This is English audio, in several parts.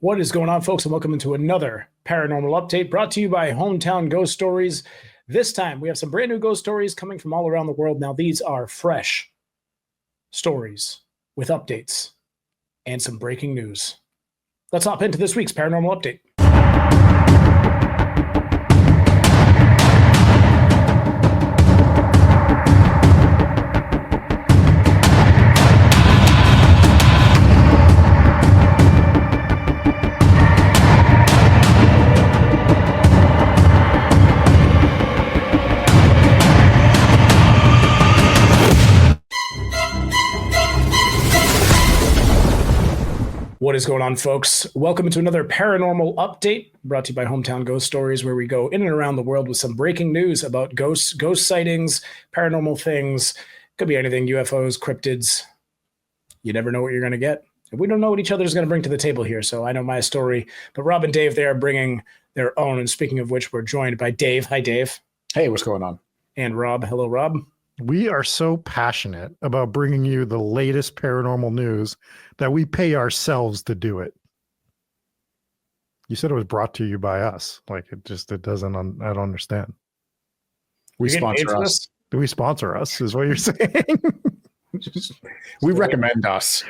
What is going on, folks, and welcome into another Paranormal Update brought to you by Hometown Ghost Stories. This time, we have some brand new ghost stories coming from all around the world. Now, these are fresh stories with updates and some breaking news. Let's hop into this week's Paranormal Update. What is going on, folks? Welcome to another Paranormal Update brought to you by Hometown Ghost Stories, where we go in and around the world with some breaking news about ghosts, ghost sightings, paranormal things. Could be anything, UFOs, cryptids. You never know what you're going to get. We don't know what each other is going to bring to the table here, so I know my story. But Rob and Dave, they are bringing their own. And speaking of which, we're joined by Dave. Hi, Dave. Hey, what's going on? And Rob. Hello, Rob. We are so passionate about bringing you the latest paranormal news that we pay ourselves to do it. You said it was brought to you by us. Like it doesn't, I don't understand. We sponsor us. Do we sponsor us is what you're saying? We recommend us.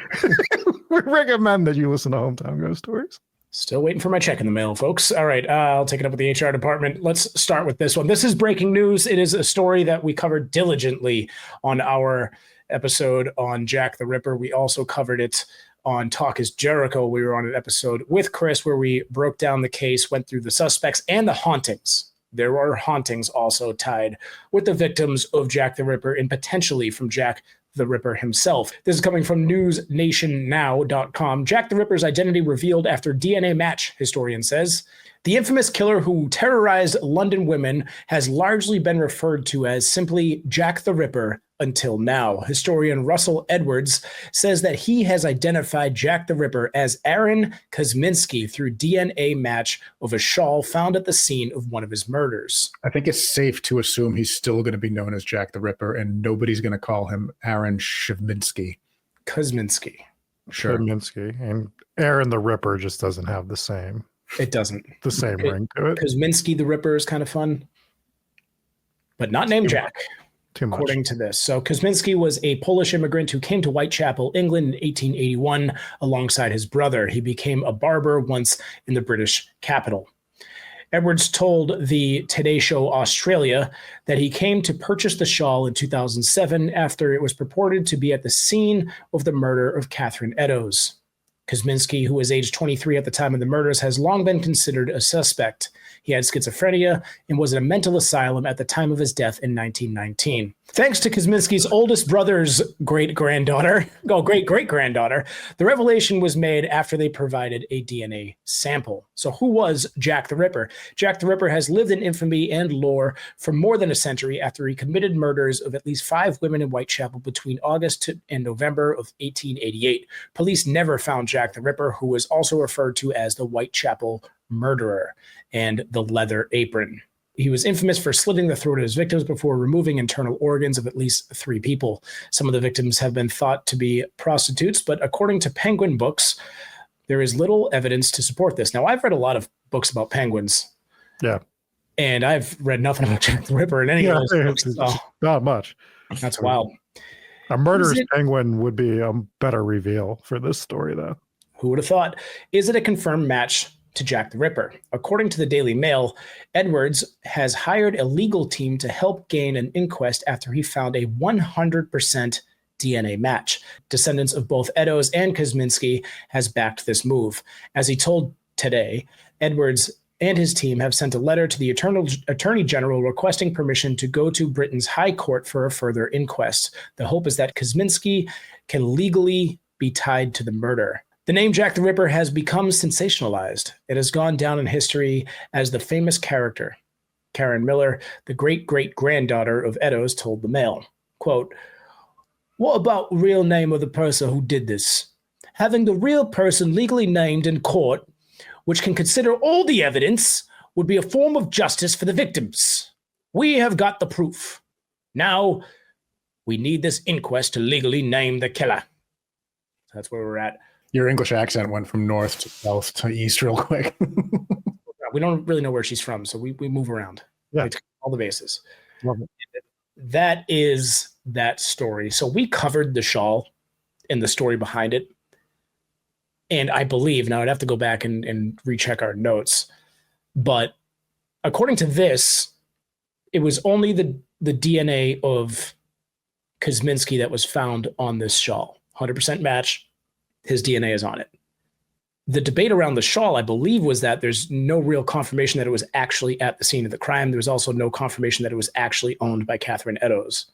We recommend that you listen to Hometown Ghost Stories. Still waiting for my check in the mail, folks. All right, I'll take it up with the HR department. Let's start with this one. This is breaking news. It is a story that we covered diligently on our episode on Jack the Ripper. We also covered it on Talk is Jericho. We were on an episode with Chris where we broke down the case, went through the suspects and the hauntings. There are hauntings also tied with the victims of Jack the Ripper and potentially from Jack the Ripper himself. This is coming from newsnationnow.com. Jack the Ripper's identity revealed after DNA match, historian says. The infamous killer who terrorized London women has largely been referred to as simply Jack the Ripper until now. Historian Russell Edwards says that he has identified Jack the Ripper as Aaron Kosminski through DNA match of a shawl found at the scene of one of his murders. I think it's safe to assume he's still going to be known as Jack the Ripper, and nobody's going to call him Aaron Kosminski. Kosminski. Sure. Kosminski. And Aaron the Ripper just doesn't have the same. It doesn't. The same ring to it. Kosminski the Ripper is kind of fun, but not named Jack. Too much. According to this. So Kosminski was a Polish immigrant who came to Whitechapel, England in 1881 alongside his brother. He became a barber once in the British capital. Edwards told the Today Show Australia that he came to purchase the shawl in 2007 after it was purported to be at the scene of the murder of Catherine Eddowes. Kosminski, who was age 23 at the time of the murders, has long been considered a suspect. He had schizophrenia and was in a mental asylum at the time of his death in 1919. Thanks to Kosminski's oldest brother's great-great-granddaughter, the revelation was made after they provided a DNA sample. So who was Jack the Ripper? Jack the Ripper has lived in infamy and lore for more than a century after he committed murders of at least 5 women in Whitechapel between August and November of 1888. Police never found Jack the Ripper, who was also referred to as the Whitechapel Murderer and the Leather Apron. He was infamous for slitting the throat of his victims before removing internal organs of at least 3 people. Some of the victims have been thought to be prostitutes, but according to Penguin Books, there is little evidence to support this. Now, I've read a lot of books about penguins. Yeah. And I've read nothing about Jack the Ripper in any of those books. So not much. That's wild. A murderous penguin would be a better reveal for this story, though. Who would have thought? Is it a confirmed match to Jack the Ripper? According to the Daily Mail, Edwards has hired a legal team to help gain an inquest after he found a 100% DNA match. Descendants of both Eddowes and Kosminski has backed this move. As he told Today, Edwards and his team have sent a letter to the Attorney General requesting permission to go to Britain's High Court for a further inquest. The hope is that Kosminski can legally be tied to the murder. The name Jack the Ripper has become sensationalized. It has gone down in history as the famous character. Karen Miller, the great-great-granddaughter of Eddowes, told the Mail, quote, "What about the real name of the person who did this? Having the real person legally named in court, which can consider all the evidence, would be a form of justice for the victims. We have got the proof. Now, we need this inquest to legally name the killer." That's where we're at. Your English accent went from north to south to east real quick. We don't really know where she's from, so we move around. Yeah. We all the bases. Love it. That is that story. So we covered the shawl and the story behind it. And I believe, now I'd have to go back and recheck our notes, but according to this, it was only the DNA of Kosminski that was found on this shawl. 100% match. His DNA is on it. The debate around the shawl, I believe, was that there's no real confirmation that it was actually at the scene of the crime. There was also no confirmation that it was actually owned by Catherine Eddowes.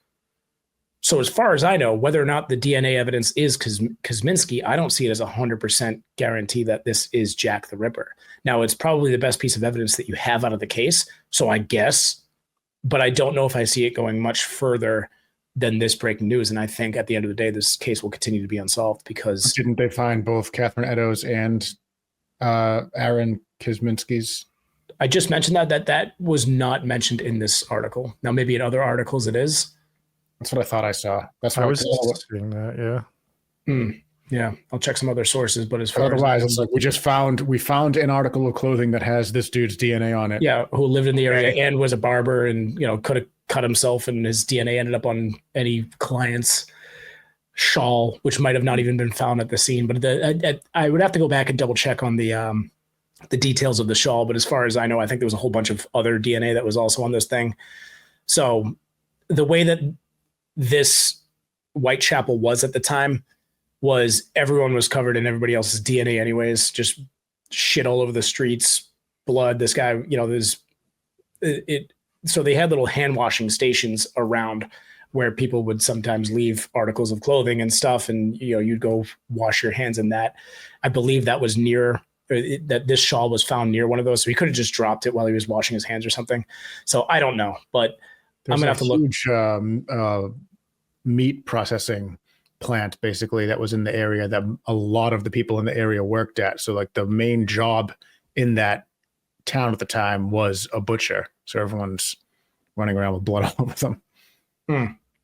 So as far as I know, whether or not the DNA evidence is Kosminski, I don't see it as a 100% guarantee that this is Jack the Ripper. Now, it's probably the best piece of evidence that you have out of the case, so I guess, but I don't know if I see it going much further than this breaking news. And I think at the end of the day, this case will continue to be unsolved because... Didn't they find both Catherine Eddowes and Aaron Kosminski's? I just mentioned that was not mentioned in this article. Now, maybe in other articles it is. That's what I thought I saw. That's what I was seeing that, yeah. Yeah, I'll check some other sources, but as far otherwise, as... it's like we found an article of clothing that has this dude's DNA on it. Yeah, who lived in the area and was a barber and, could have cut himself, and his DNA ended up on any client's shawl, which might have not even been found at the scene. But I would have to go back and double check on the details of the shawl. But as far as I know, I think there was a whole bunch of other DNA that was also on this thing. So the way that this Whitechapel was at the time was everyone was covered in everybody else's DNA anyways, just shit all over the streets, blood. This guy, so they had little hand washing stations around where people would sometimes leave articles of clothing and stuff. And, you'd go wash your hands in that. I believe that was that this shawl was found near one of those. So he could have just dropped it while he was washing his hands or something. So I don't know, but I'm going to have to look. Huge meat processing plant basically that was in the area that a lot of the people in the area worked at. So like the main job in that town at the time was a butcher. So everyone's running around with blood all over them.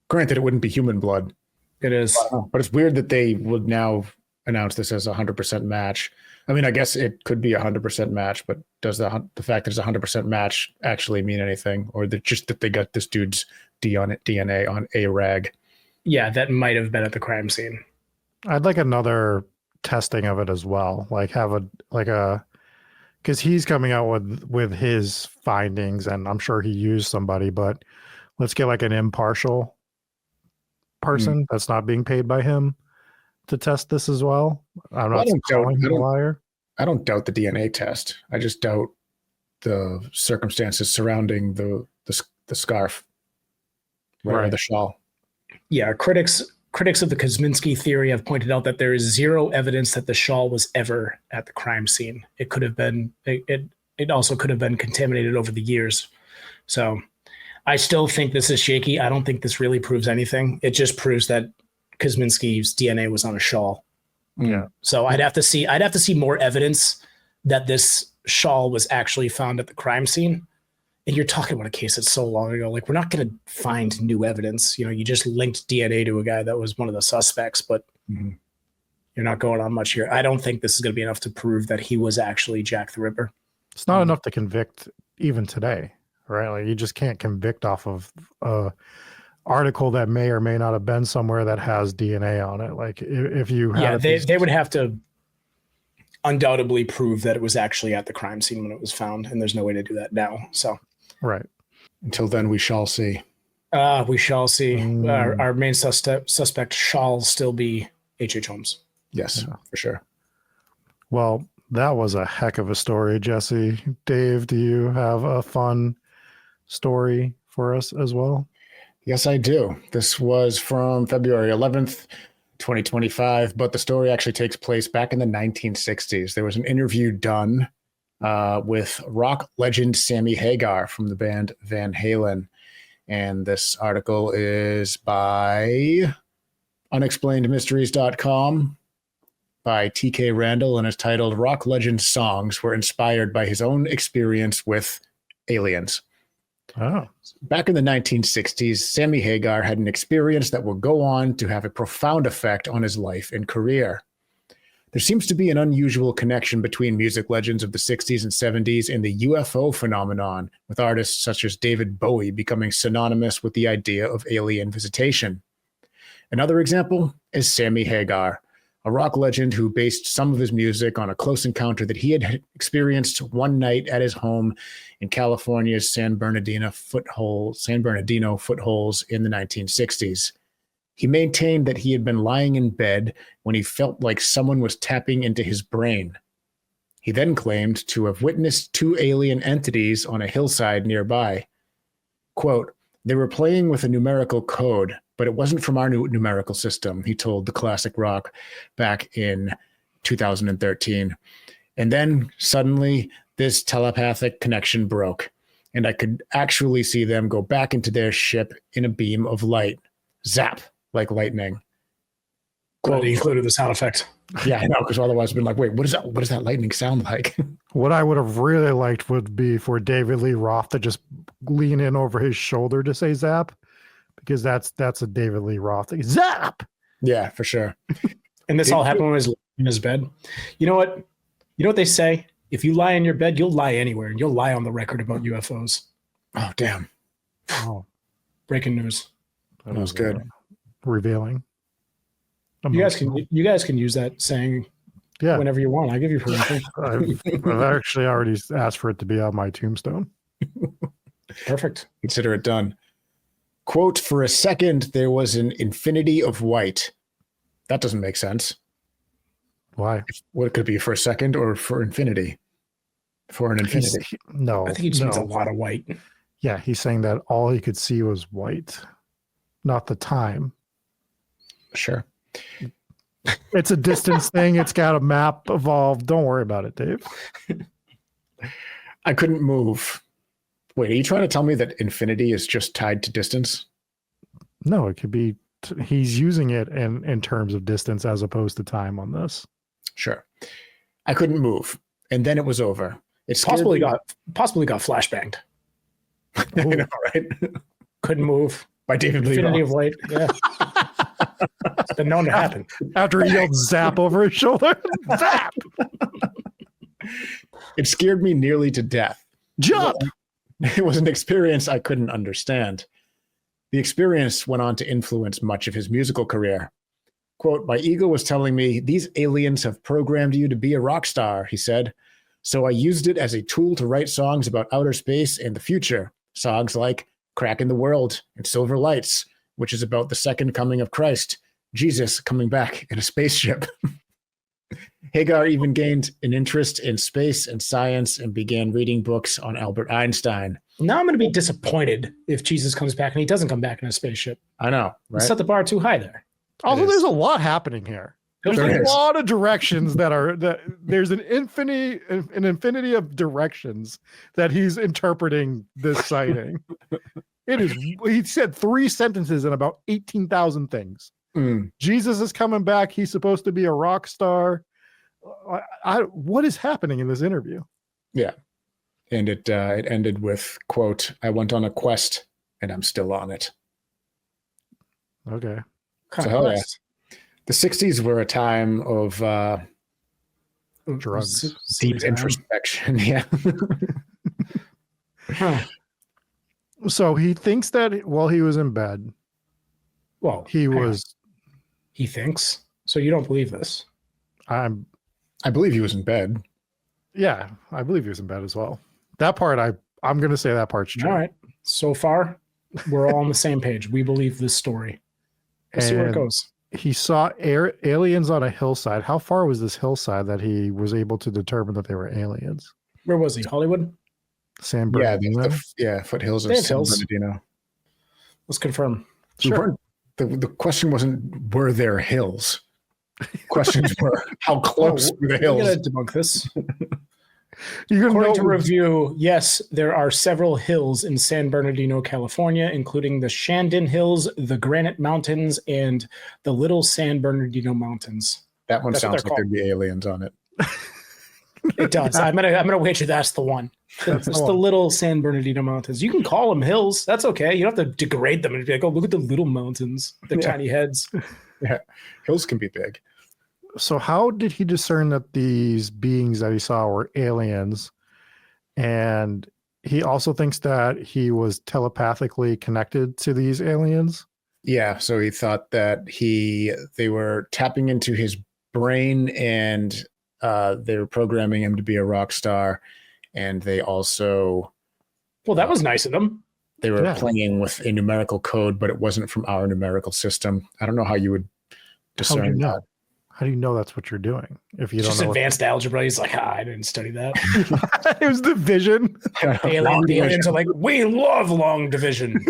Granted, it wouldn't be human blood. It is. But it's weird that they would now announce this as a 100% match. I mean, I guess it could be a 100% match, but does the fact that it's a 100% match actually mean anything? Or just that they got this dude's DNA on a rag? Yeah, that might have been at the crime scene. I'd like another testing of it as well. Like because he's coming out with his findings, and I'm sure he used somebody, but let's get like an impartial person that's not being paid by him to test this as well. I'm not calling him a liar. I don't doubt the DNA test. I just doubt the circumstances surrounding the scarf, right? Or the shawl. Yeah, critics of the Kosminski theory have pointed out that there is zero evidence that the shawl was ever at the crime scene. It could have been. It also could have been contaminated over the years. So I still think this is shaky. I don't think this really proves anything. It just proves that Kosminski's DNA was on a shawl. Yeah. So I'd have to see more evidence that this shawl was actually found at the crime scene. And you're talking about a case that's so long ago. Like, we're not going to find new evidence. You just linked DNA to a guy that was one of the suspects, but you're not going on much here. I don't think this is going to be enough to prove that he was actually Jack the Ripper. It's not enough to convict even today, right? Like, you just can't convict off of a article that may or may not have been somewhere that has DNA on it. Like, if you have, they would have to undoubtedly prove that it was actually at the crime scene when it was found, and there's no way to do that now. So. Right. Until then, we shall see. We shall see. Our main suspect shall still be H.H. Holmes. Yes, for sure. Well, that was a heck of a story, Jesse. Dave, do you have a fun story for us as well? Yes, I do. This was from February 11th, 2025, but the story actually takes place back in the 1960s. There was an interview done with rock legend Sammy Hagar from the band Van Halen. And this article is by unexplainedmysteries.com by TK Randall, and is titled "Rock Legend Songs Were Inspired by His Own Experience with Aliens." Oh. Back in the 1960s, Sammy Hagar had an experience that would go on to have a profound effect on his life and career. There seems to be an unusual connection between music legends of the 60s and 70s and the UFO phenomenon, with artists such as David Bowie becoming synonymous with the idea of alien visitation. Another example is Sammy Hagar, a rock legend who based some of his music on a close encounter that he had experienced one night at his home in California's San Bernardino foothills in the 1960s. He maintained that he had been lying in bed when he felt like someone was tapping into his brain. He then claimed to have witnessed two alien entities on a hillside nearby. Quote, "They were playing with a numerical code, but it wasn't from our numerical system," he told the classic rock back in 2013. And then suddenly this telepathic connection broke, and I could actually see them go back into their ship in a beam of light. Zap, like lightning. Glad he included the sound effect. Yeah, I know, because otherwise I've been like, wait, what does that lightning sound like? What I would have really liked would be for David Lee Roth to just lean in over his shoulder to say zap, because that's a David Lee Roth thing. Zap! Yeah, for sure. And this all happened when he was in his bed. You know what? You know what they say? If you lie in your bed, you'll lie anywhere, and you'll lie on the record about UFOs. Oh, damn. Oh, Breaking news. That was good. Revealing. You guys can use that saying whenever you want. I give you permission. I've actually already asked for it to be on my tombstone. Perfect. Consider it done. Quote, "For a second, there was an infinity of white." That doesn't make sense. Why? What could it be, for a second or for infinity? For an infinity. No. I think he just means a lot of white. Yeah, he's saying that all he could see was white, not the time. Sure. It's a distance thing. It's got a map evolved. Don't worry about it, Dave. I couldn't move. Wait, are you trying to tell me that infinity is just tied to distance? No, it could be. He's using it in terms of distance as opposed to time on this. Sure. I couldn't move, and then it was over. It's possibly got flashbanged. I know, right? Couldn't move. By David Lee Infinity Roth. of Light. Yeah. It's been known to happen. After he yelled zap over his shoulder. Zap! It scared me nearly to death. Jump! It was an experience I couldn't understand. The experience went on to influence much of his musical career. Quote, "My ego was telling me, these aliens have programmed you to be a rock star," he said. "So I used it as a tool to write songs about outer space and the future. Songs like Crack in the World and Silver Lights, which is about the second coming of Christ, Jesus coming back in a spaceship." Hagar even gained an interest in space and science and began reading books on Albert Einstein. Now I'm going to be disappointed if Jesus comes back and he doesn't come back in a spaceship. I know, right? Set the bar too high there. Also, there's a lot happening here. There's a lot of directions there's an infinity of directions that he's interpreting this sighting. He said 3 sentences and about 18,000 things. Jesus is coming back. He's supposed to be a rock star. What is happening in this interview? Yeah. And it ended with, quote, "I went on a quest and I'm still on it." Okay. So, yeah. The 60s were a time of drugs, deep introspection. Yeah. So he thinks that while he was in bed, he thinks. So you don't believe this? I believe he was in bed. Yeah, I believe he was in bed as well. That part, I'm going to say that part's true. All right. So far, we're all on the same page. We believe this story. We'll see where it goes. He saw aliens on a hillside. How far was this hillside that he was able to determine that they were aliens? Where was he? Hollywood? San Bernardino? Yeah, foothills of San Bernardino. Let's confirm. Sure. The question wasn't, were there hills? Questions were, how close were the hills? We're going to debunk this. According to review, yes, there are several hills in San Bernardino, California, including the Shandon Hills, the Granite Mountains, and the Little San Bernardino Mountains. That one sounds like there'd be aliens on it. It does. I'm gonna wager that's the one. It's the Little San Bernardino Mountains. You can call them hills. That's okay. You don't have to degrade them and be like, "Oh, look at the little mountains. They're tiny heads." Yeah, hills can be big. So how did he discern that these beings that he saw were aliens? And he also thinks that he was telepathically connected to these aliens. Yeah, so he thought that they were tapping into his brain, and they were programming him to be a rock star, and they also Well, that was nice of them. they were Yeah. playing with a numerical code, but it wasn't from our numerical system. I don't know how you would How do discern you know? that. How do you know that's what you're doing? If you It's don't just know, advanced algebra. He's like, I didn't study that. it was division. The aliens are like, we love long division.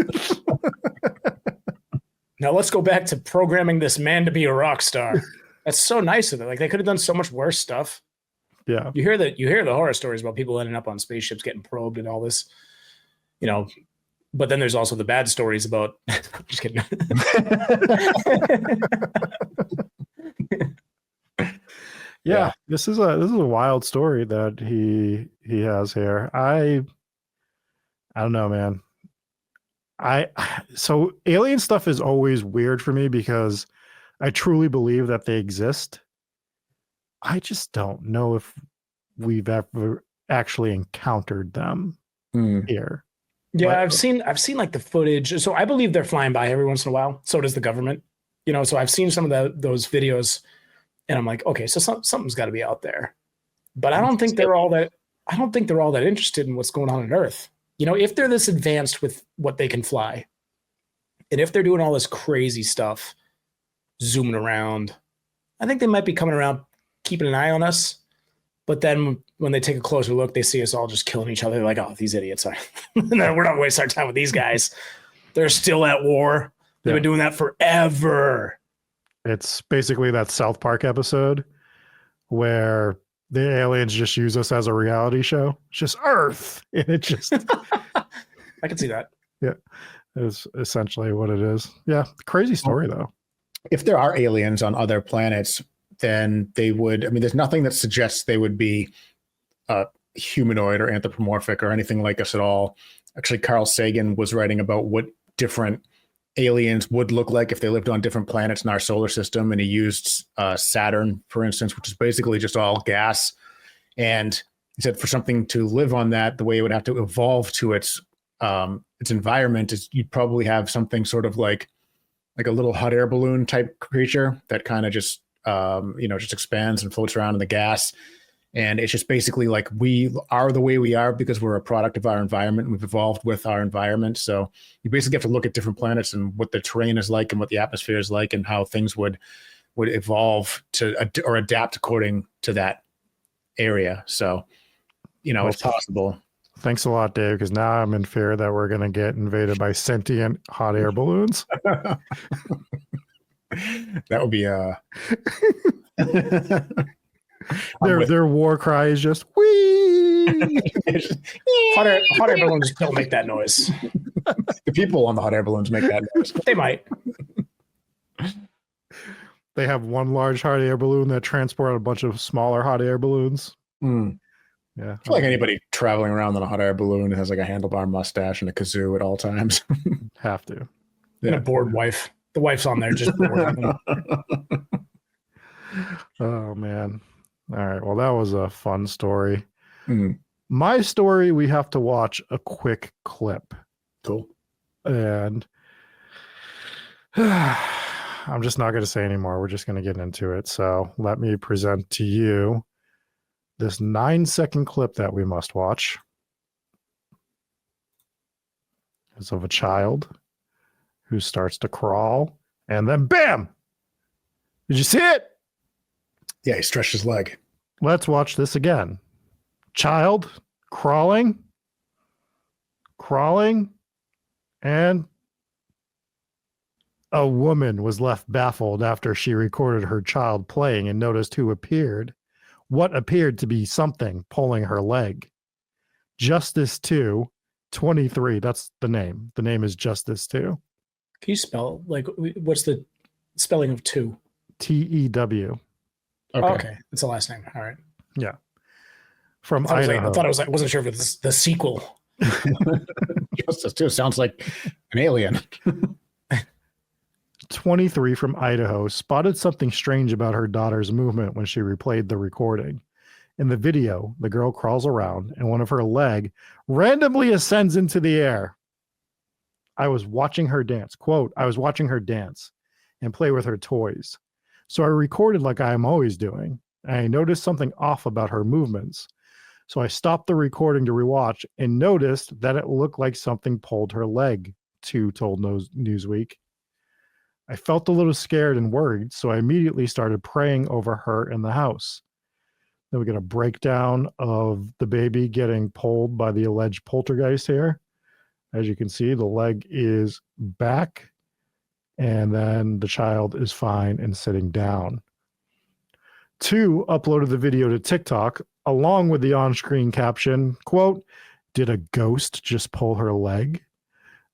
Now let's go back to programming this man to be a rock star. That's so nice of them. Like they could have done so much worse stuff. Yeah. You hear the horror stories about people ending up on spaceships getting probed and all this, but then there's also the bad stories about just kidding. Yeah, this is a wild story that he has here. I don't know, man. So alien stuff is always weird for me because I truly believe that they exist. I just don't know if we've ever actually encountered them here. Yeah, But- I've seen like the footage. So I believe they're flying by every once in a while. So does the government. So I've seen some of those videos, and I'm like, okay, so something's got to be out there. But I don't think they're all that. I don't think they're all that interested in what's going on on Earth. If they're this advanced with what they can fly, and if they're doing all this crazy stuff, zooming around, I think they might be coming around, keeping an eye on us. But then when they take a closer look, they see us all just killing each other. They're like, oh, these idiots are. We're not wasting our time with these guys. They're still at war. They've been doing that forever. It's basically that South Park episode where the aliens just use us as a reality show. It's just Earth. And it just I can see that. is essentially what it is. Yeah. Crazy story though. If there are aliens on other planets, then they would, there's nothing that suggests they would be humanoid or anthropomorphic or anything like us at all. Actually, Carl Sagan was writing about what different aliens would look like if they lived on different planets in our solar system. And he used Saturn, for instance, which is basically just all gas. And he said for something to live on that, the way it would have to evolve to its environment is you'd probably have something sort of like a little hot air balloon type creature that kind of just just expands and floats around in the gas. And it's just basically like we are the way we are because we're a product of our environment. We've evolved with our environment. So you basically have to look at different planets and what the terrain is like and what the atmosphere is like and how things would evolve or adapt according to that area. So, it's possible. Thanks a lot, Dave, because now I'm in fear that we're going to get invaded by sentient hot air balloons. That would be their war cry is just wee. Hot air balloons don't make that noise. The people on the hot air balloons make that noise. They might. They have one large hot air balloon that transport a bunch of smaller hot air balloons. Yeah. I feel like anybody traveling around on a hot air balloon has like a handlebar mustache and a kazoo at all times. Have to. And a bored wife. The wife's on there just bored. Oh man. All right. Well, that was a fun story. Mm. My story, we have to watch a quick clip. Cool. And I'm just not going to say anymore. We're just going to get into it. So let me present to you this 9-second clip that we must watch. It's of a child who starts to crawl and then bam! Did you see it? Yeah, he stretched his leg. Let's watch this again. Child crawling, and a woman was left baffled after she recorded her child playing and noticed what appeared to be something pulling her leg. Justice 2, 23. That's the name. The name is Justice 2. Can you spell, what's the spelling of two? TEW. Okay. That's the last name. All right. Yeah. From I Idaho. thought I wasn't sure if it's the sequel. Justice 2 sounds like an alien. 23 from Idaho spotted something strange about her daughter's movement when she replayed the recording. In the video, the girl crawls around and one of her leg randomly ascends into the air. I was watching her dance. Quote, I was watching her dance and play with her toys. So I recorded like I am always doing. And I noticed something off about her movements. So I stopped the recording to rewatch and noticed that it looked like something pulled her leg, Two told Newsweek. I felt a little scared and worried, so I immediately started praying over her in the house. Then we get a breakdown of the baby getting pulled by the alleged poltergeist here. As you can see, the leg is back, and then the child is fine and sitting down. Two uploaded the video to TikTok, along with the on-screen caption, quote, "Did a ghost just pull her leg?"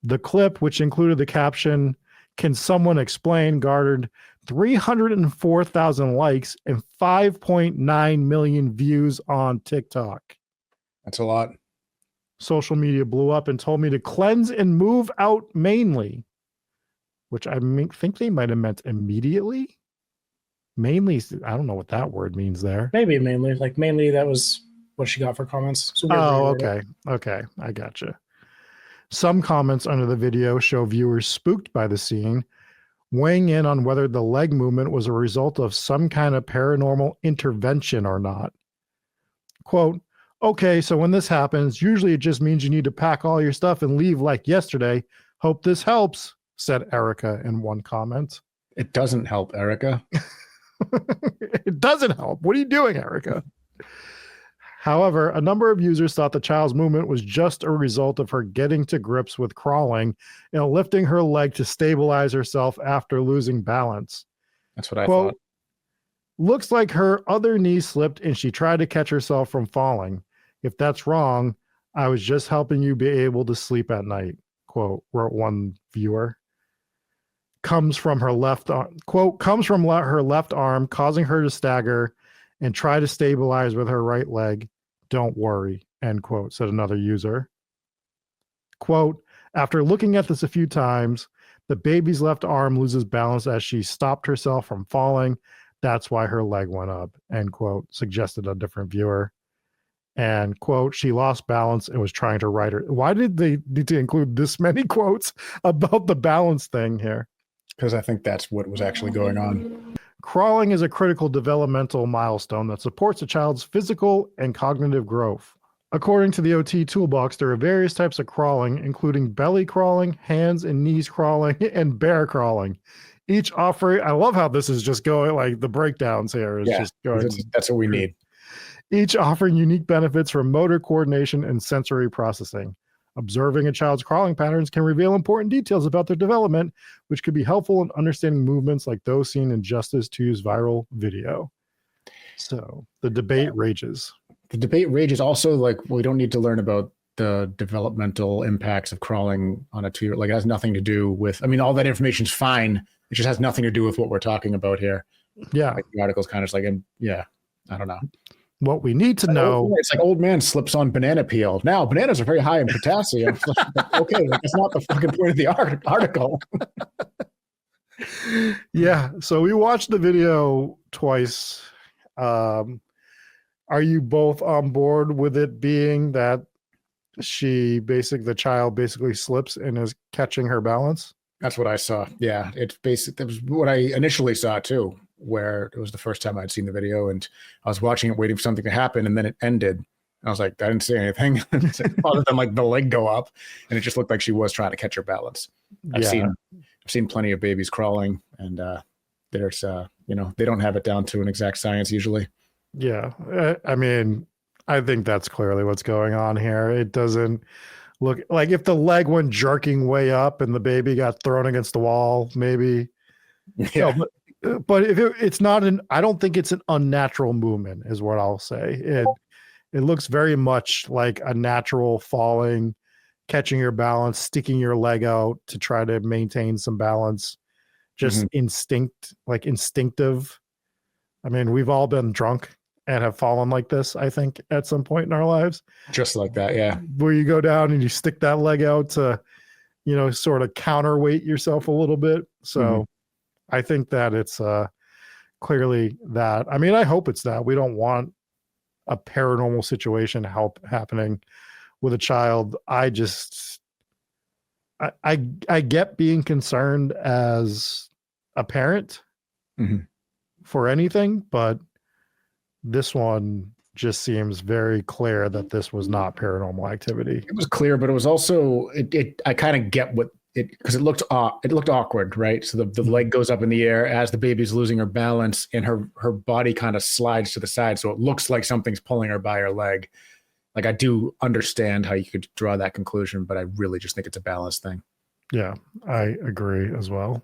The clip, which included the caption, "Can someone explain?" garnered 304,000 likes and 5.9 million views on TikTok. That's a lot. Social media blew up and told me to cleanse and move out mainly, which I think they might have meant immediately. Mainly, I don't know what that word means there. Maybe mainly. Like mainly that was what she got for comments. So oh, okay. Okay. I gotcha. Some comments under the video show viewers spooked by the scene, weighing in on whether the leg movement was a result of some kind of paranormal intervention or not. Quote, "Okay, so when this happens, usually it just means you need to pack all your stuff and leave like yesterday. Hope this helps," said Erica in one comment. It doesn't help, Erica. It doesn't help. What are you doing, Erica? However, a number of users thought the child's movement was just a result of her getting to grips with crawling and lifting her leg to stabilize herself after losing balance. That's what I Quote, thought. "Looks like her other knee slipped and she tried to catch herself from falling. If that's wrong, I was just helping you be able to sleep at night," quote, wrote one viewer. Comes from her left arm, quote, "comes from her left arm, causing her to stagger and try to stabilize with her right leg. Don't worry," end quote, said another user. Quote, "After looking at this a few times, the baby's left arm loses balance as she stopped herself from falling. That's why her leg went up," end quote, suggested a different viewer. And quote, "She lost balance and was trying to right her." Why did they need to include this many quotes about the balance thing here? Because I think that's what was actually going on. Crawling is a critical developmental milestone that supports a child's physical and cognitive growth. According to the OT Toolbox, there are various types of crawling, including belly crawling, hands and knees crawling, and bear crawling. Each offering, I love how this is just going, like the breakdowns here is just going. That's what we need. Each offering unique benefits for motor coordination and sensory processing. Observing a child's crawling patterns can reveal important details about their development, which could be helpful in understanding movements like those seen in Justice 2's viral video. So the debate rages. The debate rages. Also, like, we don't need to learn about the developmental impacts of crawling on a 2-year. Like, it has nothing to do with, I mean, all that information's fine. It just has nothing to do with what we're talking about here. Yeah. Like, the article's kind of just like, yeah, I don't know. What we need to know. It's like old man slips on banana peel. Now, bananas are very high in potassium. Okay, that's not the fucking point of the article. Yeah, so we watched the video twice. Are you both on board with it being that the child basically slips and is catching her balance? That's what I saw. Yeah, it was what I initially saw too, where it was the first time I'd seen the video and I was watching it, waiting for something to happen, and then it ended. I was like, I didn't see anything other than like the leg go up, and it just looked like she was trying to catch her balance. I've seen plenty of babies crawling, and there's they don't have it down to an exact science usually. Yeah, I mean, I think that's clearly what's going on here. It doesn't look like, if the leg went jerking way up and the baby got thrown against the wall, maybe. Yeah. But if it's not I don't think it's an unnatural movement, is what I'll say. It looks very much like a natural falling, catching your balance, sticking your leg out to try to maintain some balance, just instinctive. I mean, we've all been drunk and have fallen like this, I think, at some point in our lives. Just like that, yeah. Where you go down and you stick that leg out to, sort of counterweight yourself a little bit. So I think that it's clearly that. I mean, I hope it's that. We don't want a paranormal situation happening with a child. I get being concerned as a parent for anything, but this one just seems very clear that this was not paranormal activity. It was clear, but it was also I kind of get what it, because it looked awkward, right? So the leg goes up in the air as the baby's losing her balance, and her body kind of slides to the side, so it looks like something's pulling her by her leg. Like, I do understand how you could draw that conclusion, but I really just think it's a balance thing. Yeah, I agree as well.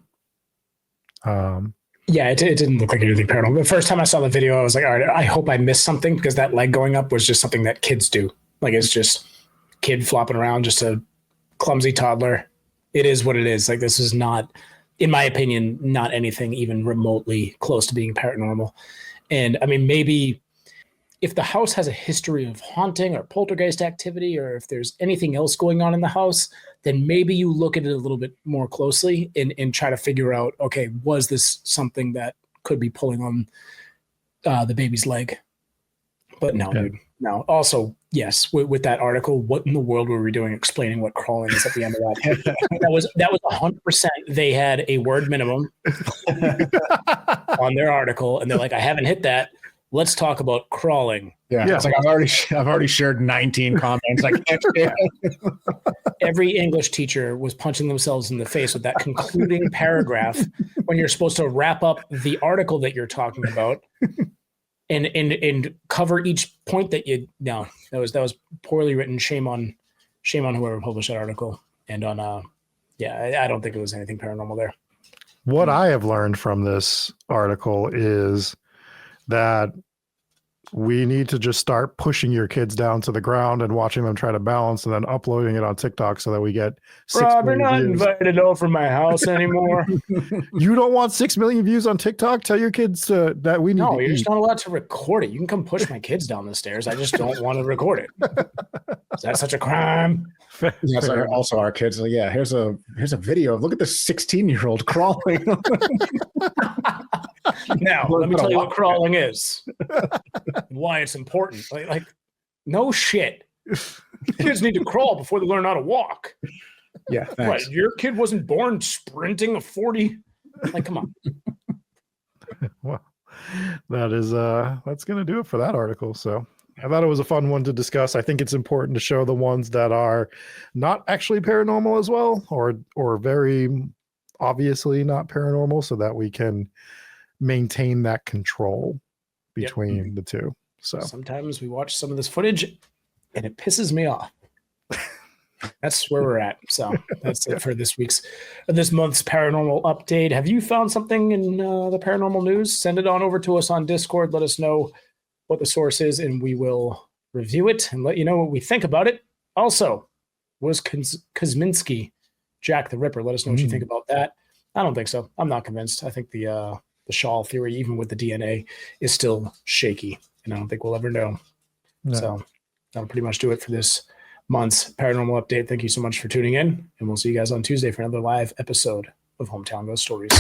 Yeah, it didn't look like anything paranormal. The first time I saw the video, I was like, all right, I hope I missed something, because that leg going up was just something that kids do. Like, it's just kid flopping around, just a clumsy toddler. It is what it is. Like, this is not, in my opinion, not anything even remotely close to being paranormal. And I mean, maybe if the house has a history of haunting or poltergeist activity, or if there's anything else going on in the house, then maybe you look at it a little bit more closely and try to figure out, okay, was this something that could be pulling on the baby's leg? But no, dude, no. Also, yes, with that article, what in the world were we doing explaining what crawling is at the end of that? that was 100%. They had a word minimum on their article, and they're like, I haven't hit that. Let's talk about crawling. Yeah. It's like, I've already shared 19 comments. I can't share. Every English teacher was punching themselves in the face with that concluding paragraph when you're supposed to wrap up the article that you're talking about and cover each point that you. No, that was poorly written. Shame on whoever published that article. And on I don't think it was anything paranormal there. What I have learned from this article is that we need to just start pushing your kids down to the ground and watching them try to balance, and then uploading it on TikTok so that we get 6 Rob, you're million not views. invited over my house anymore. You don't want 6 million views on TikTok? Tell your kids that we need No, to you're eat. just not allowed to record it. You can come push my kids down the stairs. I just don't want to record it. Is that such a crime? Yes, also our kids. Like, yeah, here's a video. Look at this 16-year-old crawling. Now, let me tell you what crawling is. And why it's important. Like, no shit. Kids need to crawl before they learn how to walk. Yeah, thanks. What, your kid wasn't born sprinting a 40? Like, come on. Well, that is that's going to do it for that article. So I thought it was a fun one to discuss. I think it's important to show the ones that are not actually paranormal as well, or very obviously not paranormal, so that we can maintain that control between the two. So sometimes we watch some of this footage and it pisses me off. That's where we're at. So that's it for this month's paranormal update. Have you found something in the paranormal news? Send it on over to us on Discord. Let us know what the source is, and we will review it and let you know what we think about it. Also, was Kosminski Jack the Ripper? Let us know what you think about that. I don't think so. I'm not convinced. I think the Shawl theory, even with the DNA, is still shaky, and I don't think we'll ever know. No. So that'll pretty much do it for this month's paranormal update. Thank you so much for tuning in, and we'll see you guys on Tuesday for another live episode of Hometown Ghost Stories.